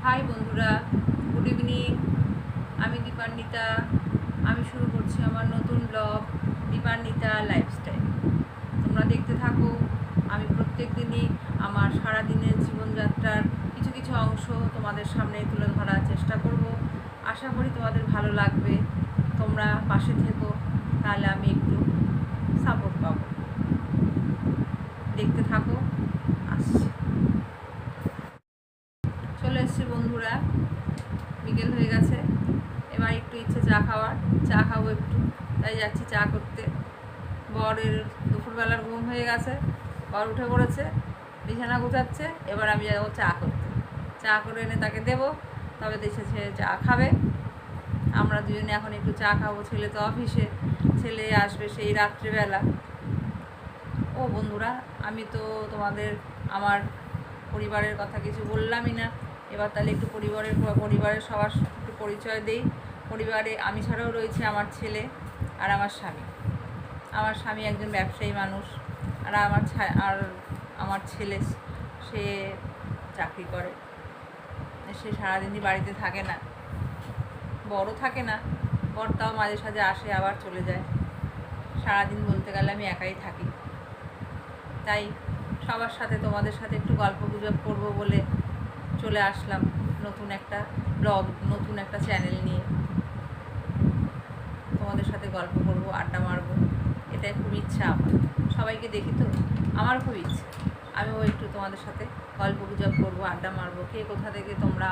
High বন্ধুরা, good evening. আমি দীপান্বিতা। আমি শুরু করছি আমার নতুন ব্লগ দীপান্বিতা লাইফস্টাইল। তোমরা দেখতে থাকো। আমি প্রত্যেক দিনই আমার সারাদিনের জীবনযাত্রার কিছু কিছু অংশ তোমাদের সামনে তুলে ধরার চেষ্টা করব। আশা করি তোমাদের ভালো লাগবে। তোমরা পাশে থেকো, তাহলে আমি একটু সাপোর্ট পাবো। দেখতে থাকো, আসছি। চলে এসছি বন্ধুরা, বিকেল হয়ে গেছে। এবার একটু ইচ্ছে চা খাওয়ার, চা খাবো একটু, তাই যাচ্ছি চা করতে। বরের দুপুরবেলার ঘুম হয়ে গেছে, বর উঠে পড়েছে, বিছানা গুছাচ্ছে। এবার আমি যাবো চা করতে, চা করে এনে তাকে দেবো, তবে দেশে সে চা খাবে। আমরা দুজনে এখন একটু চা খাবো। ছেলে তো অফিসে, ছেলে আসবে সেই রাত্রিবেলা। ও বন্ধুরা, আমি তো তোমাদের আমার পরিবারের কথা কিছু বললামই না। এবার তাহলে একটু পরিবারের সবার একটু পরিচয় দেই। পরিবারে আমি ছাড়াও রয়েছে আমার ছেলে আর আমার স্বামী। আমার স্বামী একজন ব্যবসায়ী মানুষ, আর আমার ছেলে সে চাকরি করে। সে সারাদিনই বাড়িতে থাকে না, বড় থাকে না। বর তাও মাঝে সাঝে আসে আবার চলে যায়। সারাদিন বলতে গেলে আমি একাই থাকি। তাই সবার সাথে, তোমাদের সাথে একটু গল্প গুজব করবো বলে চলে আসলাম নতুন একটা ব্লগ, নতুন একটা চ্যানেল নিয়ে। তোমাদের সাথে গল্প করব, আড্ডা মারবো, এটাই খুব ইচ্ছা আমার। সবাইকে দেখি তো, আমার খুব ইচ্ছে আমিও একটু তোমাদের সাথে গল্প গুজব করবো, আড্ডা মারবো। কে কোথা থেকে তোমরা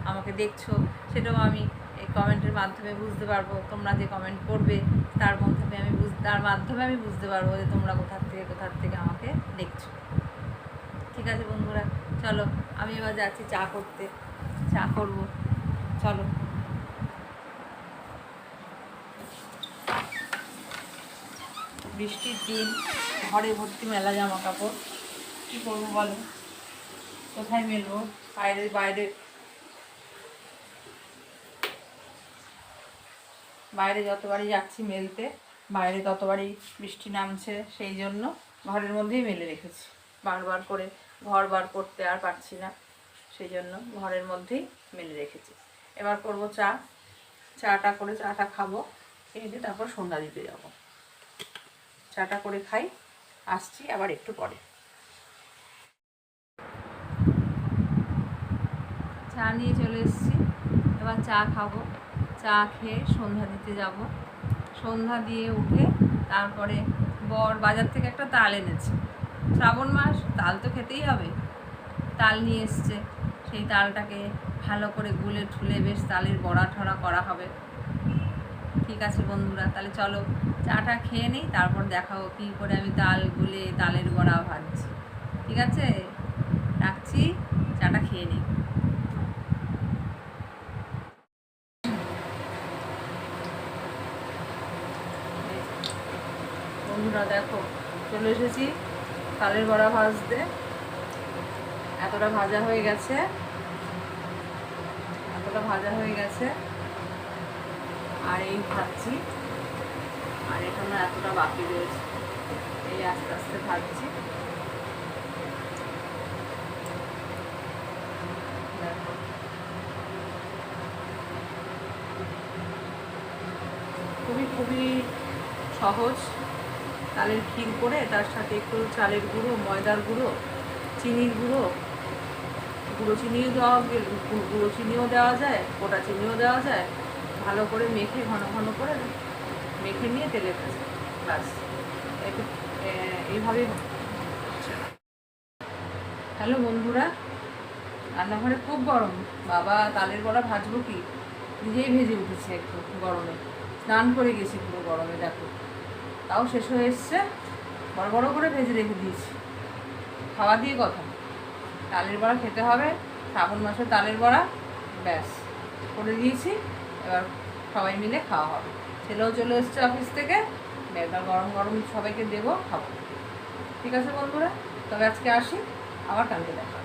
আমাকে দেখছো সেটাও আমি এই কমেন্টের মাধ্যমে বুঝতে পারবো। তোমরা যে কমেন্ট করবে তার মাধ্যমে আমি বুঝতে পারবো যে তোমরা কোথার থেকে আমাকে দেখছো। ঠিক আছে বন্ধুরা, চলো আমি এবার যাচ্ছি চা করতে, চা করবো। চলো। বৃষ্টির দিন, ঘরে ভর্তি মেলা জামা কাপড়, কী করবো বলো, কোথায় মেলবো? বাইরে যতবারই যাচ্ছি মেলতে, বাইরে ততবারই বৃষ্টি নামছে। সেই জন্য ঘরের মধ্যেই মেলে রেখেছি। বারবার করে ঘর বার করতে আর পারছি না, সেই জন্য ঘরের মধ্যেই মেলে রেখেছি। এবার করবো চাটা করে চাটা খাবো, খেয়ে তারপর সন্ধ্যা দিতে যাবো। চাটা করে খাই, আসছি আবার একটু পরে। চা নিয়ে চলে এসেছি, এবার চা খাবো। চা খেয়ে সন্ধ্যা দিতে যাব। সন্ধ্যা দিয়ে উঠে তারপরে বর বাজার থেকে একটা তাল এনেছে। শ্রাবণ মাস, তাল তো খেতেই হবে। তাল নিয়ে এসছে, সেই তালটাকে ভালো করে গুলে ঠুলে বেশ তালের বড়া ঠড়া করা হবে। ঠিক আছে বন্ধুরা, তাহলে চলো চাটা খেয়ে নিই, তারপর দেখাবো কী করে আমি তাল গুলে তালের বড়া ভাজছি। ঠিক আছে, রাখছি, চাটা খেয়ে নিই। বন্ধুরা দেখো, চলে এসেছি তালের বড়া ভাজতে। এতটা ভাজা হয়ে গেছে, আর এই ভাজছি। আর এখানে এতটা বাকি রয়েছে, এই আস্তে আস্তে ভাজছি। দেখো, খুবই সহজ। তালের ক্ষীর করে তার সাথে একটু চালের গুঁড়ো, ময়দার গুঁড়ো, চিনির গুঁড়ো চিনিও দেওয়া যায়, গোটা চিনিও দেওয়া যায়। ভালো করে মেখে ঘন ঘন করে মেখে নিয়ে তেলে ভাজা, ব্যাস। এইভাবেই। হ্যালো বন্ধুরা, রান্নাঘরে খুব গরম। বাবা, তালের বড়া ভাজবো কি, নিজেই ভেজে উঠেছে একটু গরমে। স্নান করে গেছি পুরো গরমে, দেখো। তাও শেষ হয়ে এসছে, বড় বড় করে ভেজে রেখে দিয়েছি। খাওয়া দিয়ে কথা, তালের বড়া খেতে হবে। শ্রাবণ মাসে তালের বড়া, ব্যাস করে দিয়েছি। এবার সবাই মিলে খাওয়া হবে। ছেলেও চলে এসছে অফিস থেকে, এবার গরম গরম সবাইকে দেবো, খাবো। ঠিক আছে বন্ধুরা, তবে আজকে আসি, আবার কালকে দেখা।